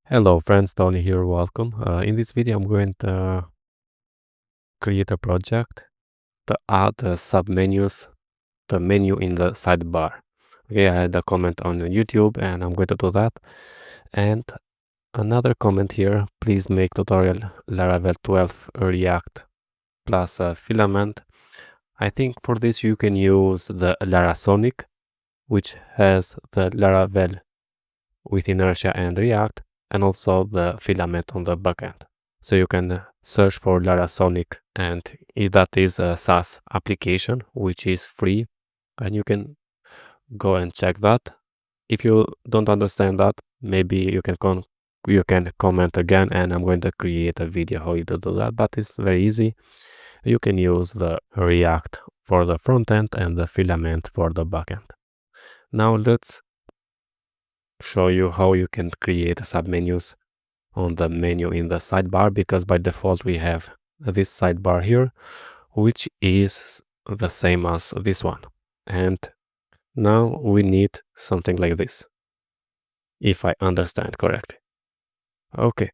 Hello friends, Tony here, welcome. In this video I'm going to create a project to add the submenus, the menu in the sidebar. Okay, I had a comment on YouTube and I'm going to do that. And another comment here, please make tutorial Laravel 12 React plus filament. I think for this you can use the Larasonic, which has the Laravel with inertia and React, and also the filament on the backend. So you can search for Larasonic, and that is a SaaS application which is free, and you can go and check that. If you don't understand that, maybe you can comment again, and I'm going to create a video how you do that. But it's very easy. You can use the React for the front end and the filament for the backend. Now let's show you how you can create submenus on the menu in the sidebar, because by default we have this sidebar here, which is the same as this one. And now we need something like this, if I understand correctly. Okay,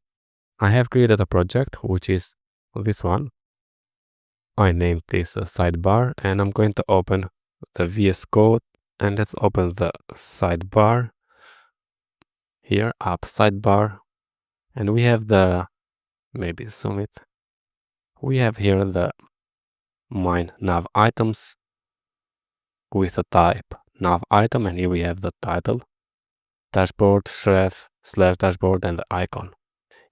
I have created a project, which is this one. I named this sidebar, and I'm going to open the VS Code, and let's open the sidebar here, up sidebar, and we have the, maybe zoom it, we have here the mine nav items with a type nav item, and here we have the title, dashboard, // dashboard, and the icon.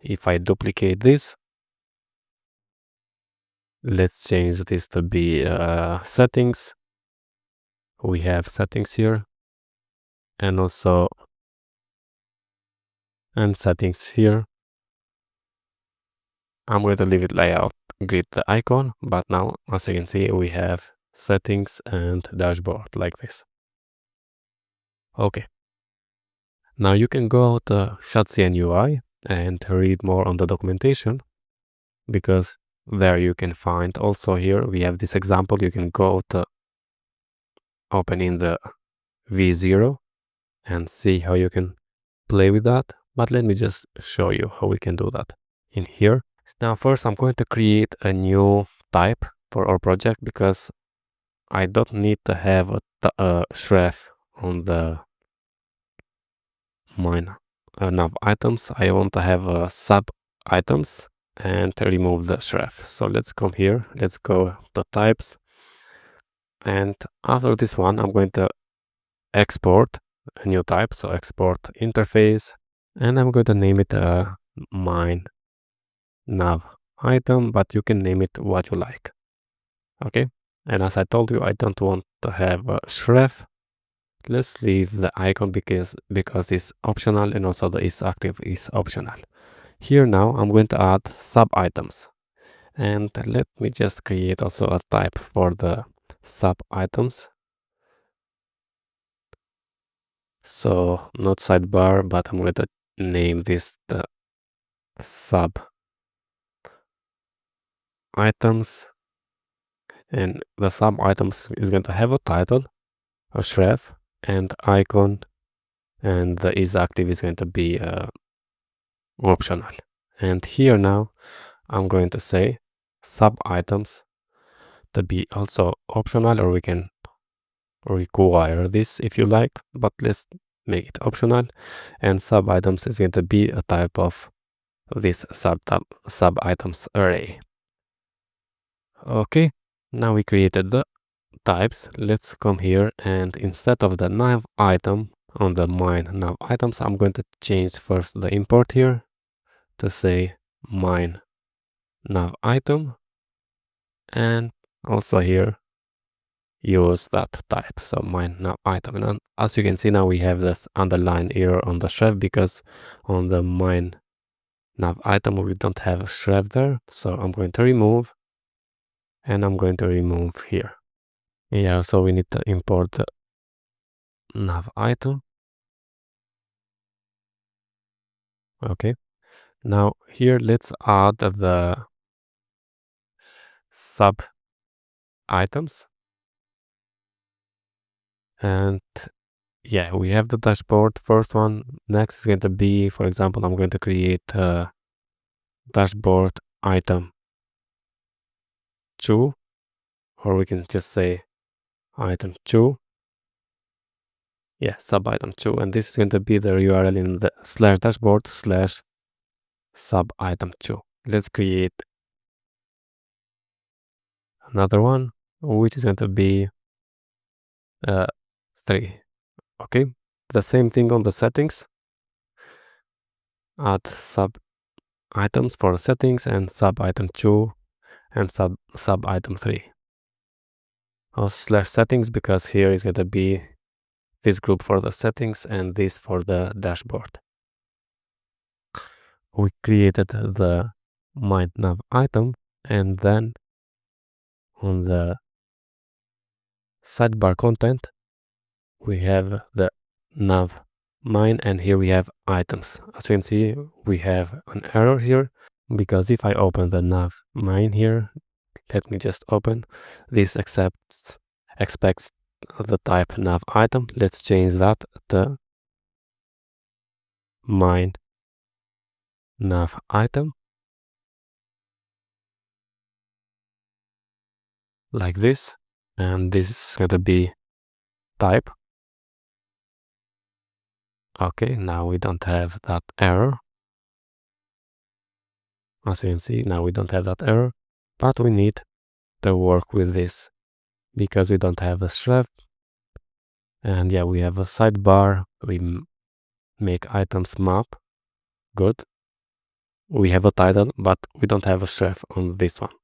If I duplicate this, let's change this to be settings. We have settings here, and also settings here. I'm going to leave it layout grid the icon, but now as you can see we have settings and dashboard like this. Okay, now you can go to Shadcn UI and read more on the documentation, because there you can find also, here we have this example. You can go to open in the V0 and see how you can play with that. But let me just show you how we can do that in here. Now first I'm going to create a new type for our project, because I don't need to have a // on the mine nav items. I want to have sub items and remove the // So let's come here, let's go to types, and after this one I'm going to export a new type. So export interface, and I'm going to name it mine nav item, but you can name it what you like. Okay, and as I told you, I don't want to have a // Let's leave the icon because it's optional, and also the is active is optional. Here now I'm going to add sub items, and let me just create also a type for the sub items. So not sidebar, but I'm going to name this the sub items, and the sub items is going to have a title, a // and icon, and the is active is going to be optional. And here now I'm going to say sub items to be also optional, or we can require this if you like, but let's make it optional. And sub items is going to be a type of this sub items array. Okay, now we created the types. Let's come here, and instead of the nav item on the mine nav items, I'm going to change first the import here to say mine nav item, and also here use that type, so mine nav item. And as you can see, now we have this underline error on the // because on the mine nav item we don't have a // there. So I'm going to remove, and I'm going to remove here. Yeah, so we need to import the nav item. Okay, now here let's add the sub items, and yeah, we have the dashboard, first one. Next is going to be, for example, I'm going to create a dashboard item 2, or we can just say item 2. Yeah, sub item 2, and this is going to be the URL in the slash dashboard slash sub item 2. Let's create another one, which is going to be 3. Okay, the same thing on the settings. Add sub items for settings and sub item 2 and sub item 3. Or slash settings, because here is going to be this group for the settings and this for the dashboard. We created the my nav item, and then on the sidebar content we have the nav mine, and here we have items. As you can see, we have an error here, because if I open the nav mine here, let me just open this, expects the type nav item. Let's change that to mine nav item, like this, and this is going to be type. Okay, now we don't have that error. As you can see, now we don't have that error, but we need to work with this because we don't have a shref. And yeah, we have a sidebar. We make items map. Good. We have a title, but we don't have a shref on this one.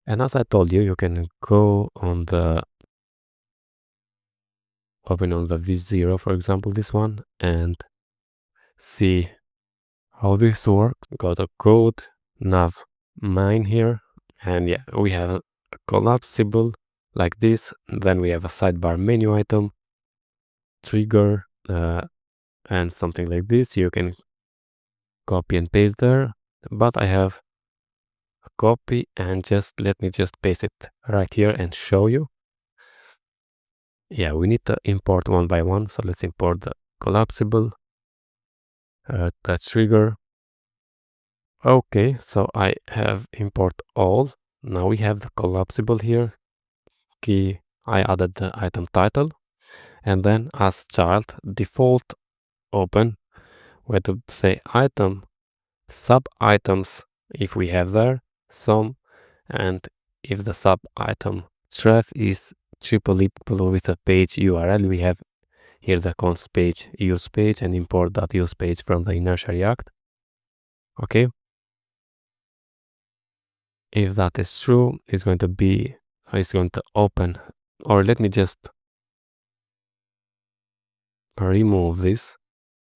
And as I told you, you can go on the open on the v0, for example, this one, and see how this works. Go to code, nav mine here, and yeah, we have a collapsible like this. Then we have a sidebar menu item, trigger, and something like this. You can copy and paste there, but I have a copy, and let me just paste it right here and show you. Yeah, we need to import one by one. So let's import the collapsible, the trigger. Okay, so I have import all. Now we have the collapsible here. Key, I added the item title, and then as child default open, we have to say item sub items if we have there some, and if the sub item href is triple with a page URL, we have here the const page use page, and import that use page from the inertia React. Okay, if that is true, it's going to open, or let me just remove this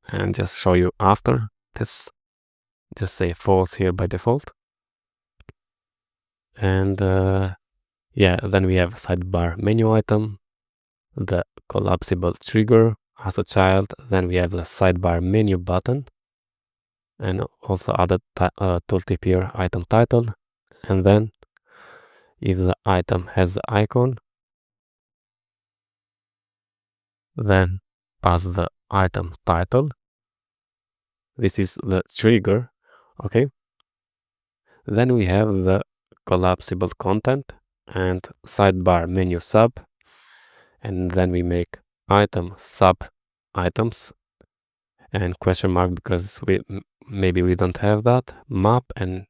and just show you after. Let's just say false here by default. And yeah, then we have sidebar menu item, the collapsible trigger as a child. Then we have the sidebar menu button, and also added tooltip here, item title. And then if the item has the icon, then pass the item title. This is the trigger. Okay, then we have the collapsible content and sidebar menu sub, and then we make item sub items and question mark, because maybe we don't have that map, and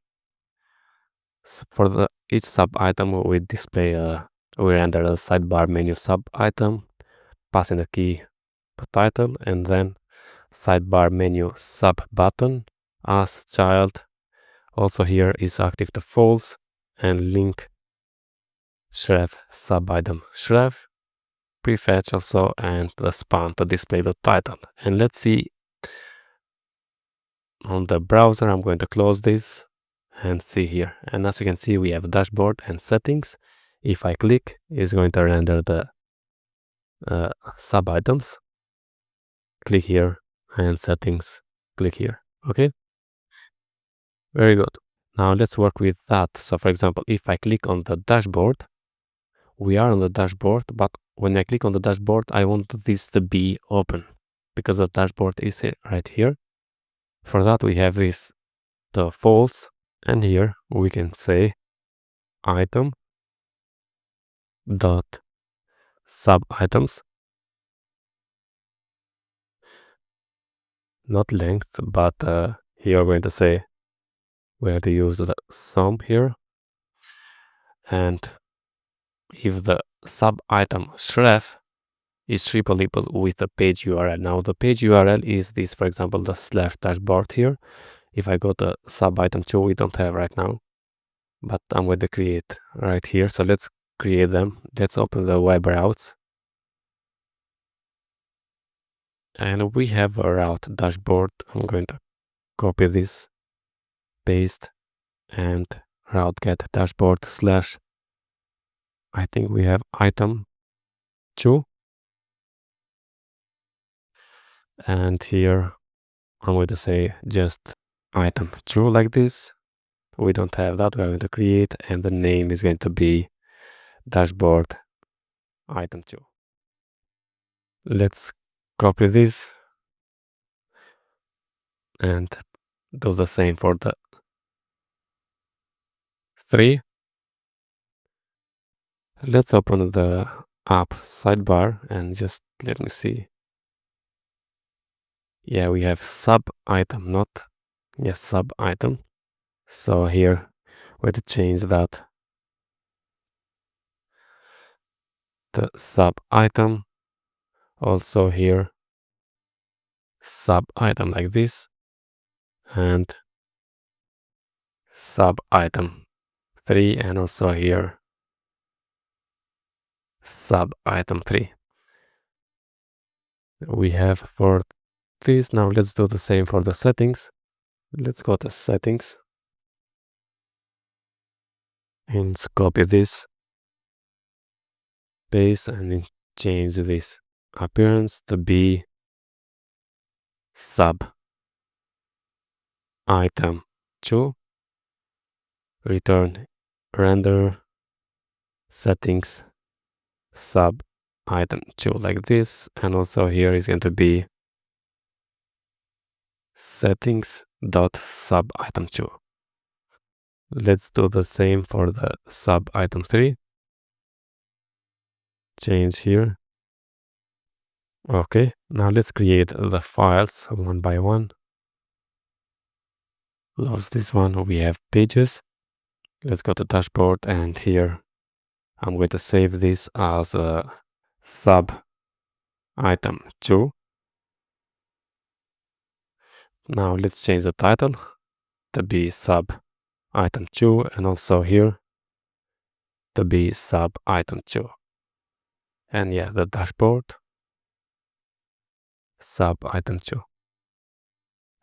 for each sub item we display we render a sidebar menu sub item, passing the key title, and then sidebar menu sub button as child. Also here is active to false, and link href sub item href prefetch also, and the span to display the title. And let's see on the browser. I'm going to close this and see here, and as you can see, we have a dashboard and settings. If I click, it's going to render the sub items. Click here, and settings, click here. Okay, very good. Now let's work with that. So for example, if I click on the dashboard, we are on the dashboard, but when I click on the dashboard, I want this to be open because the dashboard is right here. For that, we have this the false, and here we can say item dot sub items, not length, but here we're going to say we have to use the sum here, and if the sub item href is tripleable with the page URL. Now the page URL is this, for example, the slash dashboard here. If I go to sub item 2, we don't have right now, but I'm going to create right here. So let's create them. Let's open the web routes. And we have a route dashboard. I'm going to copy this, paste, and route get dashboard slash, I think we have item 2. And here I'm going to say just item 2 like this. We don't have that. We're going to create, and the name is going to be dashboard item 2. Let's copy this and do the same for the 3. Let's open the app sidebar and just let me see. Yeah, we have sub item, not yes, sub item. So here we have to change that. The sub item, also here sub item like this, and sub item 3, and also here sub item 3 we have for this. Now let's do the same for the settings. Let's go to settings and copy this, paste, and change this appearance to be sub item 2, return render settings sub item 2 like this, and also here is going to be settings dot sub item 2. Let's do the same for the sub item 3. Change here. Okay, now let's create the files one by one. Close this one. We have pages. Let's go to dashboard, and here I'm going to save this as a sub item 2. Now let's change the title to be sub item 2, and also here to be sub item 2. And yeah, the dashboard sub item 2.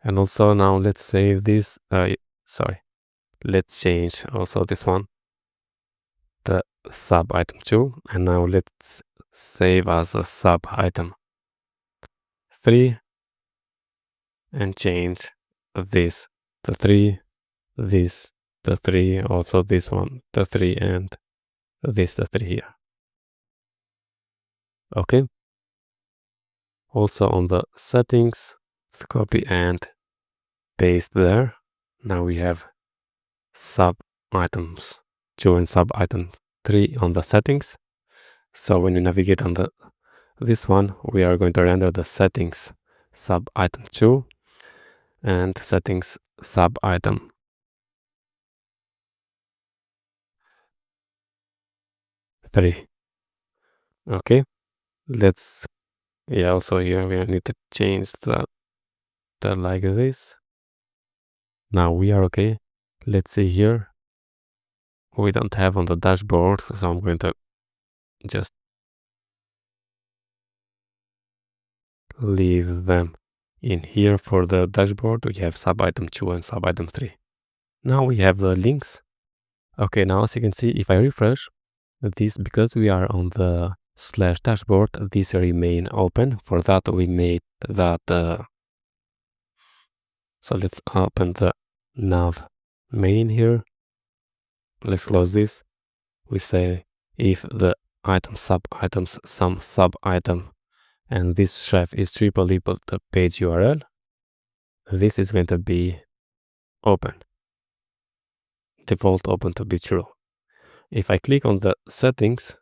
And also now let's save this. Let's change also this one, the sub item 2, and now let's save as a sub item 3 and change this the 3, this the 3, also this one the 3, and this the 3 here. Okay, also on the settings, let's copy and paste there. Now we have sub items 2 and sub item 3 on the settings. So when you navigate on this one, we are going to render the settings sub item 2 and settings sub item 3. Okay, let's also here we need to change the like this. Now we are okay. Let's see here. We don't have on the dashboard, so I'm going to just leave them in here. For the dashboard, we have sub item 2 and sub item 3. Now we have the links. Okay, now as you can see, if I refresh this, because we are on the slash dashboard, these remain open. For that, we made that. So let's open the nav main here. Let's close this. We say if the item, sub items, some sub item, and this ref is triple equal to page URL. This is going to be open, default open to be true. If I click on the settings,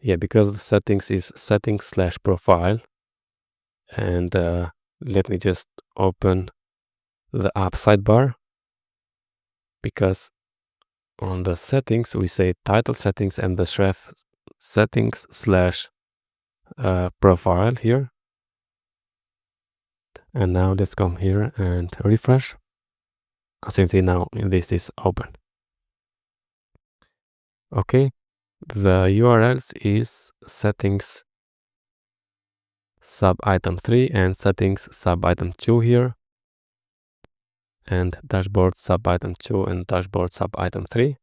yeah, because the settings is settings/profile, and let me just open the app sidebar, because on the settings we say title settings and the ref settings/profile here. And now let's come here and refresh. As you can see now, this is open. Okay, the URLs is settings sub item 3 and settings sub item 2 here, and dashboard sub item 2 and dashboard sub item 3.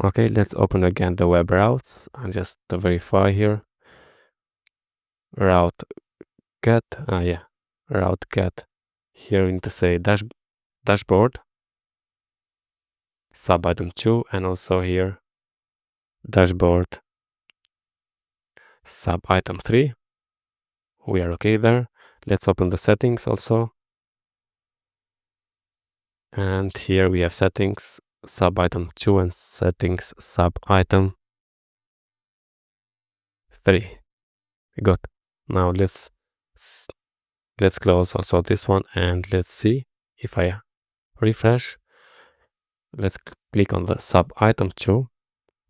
Okay, let's open again the web routes and just to verify here. Route get, route get. Here we need to say dashboard sub item 2, and also here dashboard sub item 3. We are okay there. Let's open the settings also. And here we have settings sub item 2 and settings sub item 3. Good. Now let's close also this one, and let's see if I refresh. Let's click on the sub item 2.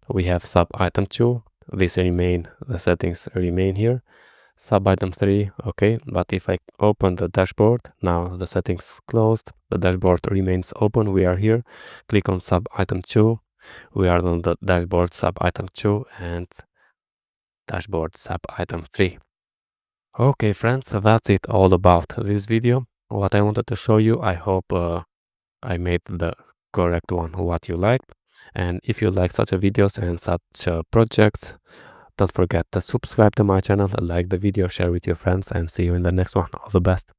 We have sub item 2. This remain, the settings remain here. Sub item 3, okay, but if I open the dashboard, now the settings closed, the dashboard remains open. We are here, click on sub item 2, we are on the dashboard sub item 2 and dashboard sub item 3. Okay friends, so that's it all about this video. What I wanted to show you, I hope I made the correct one what you liked. And if you like such videos and such projects, don't forget to subscribe to my channel, like the video, share with your friends, and see you in the next one. All the best.